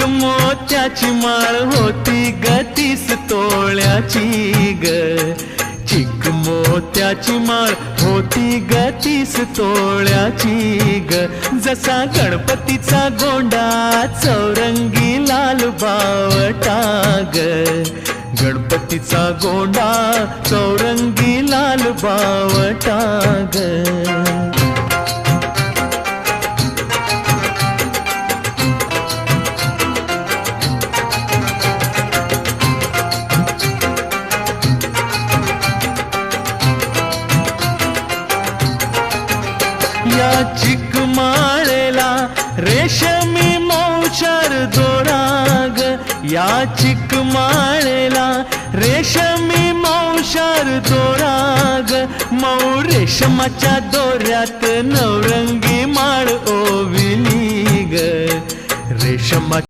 मोत्याची माळ होती ग 30 तोळ्याची ग, चिक मोत्याची माळ होती ग 30 तोळ्याची ग. जसा गणपतीचा गोंडा चौरंगी लाल बावटा ग, गणपतीचा गोंडा चौरंगी लाल बावटा ग. या चिकमाळेला रेशमी मौचार दोराग, या चिकमाळेला रेशमी मौचार दोराग. मऊ रेशमाच्या दोऱ्यात नवरंगी माळ ओविली ग, रेशमा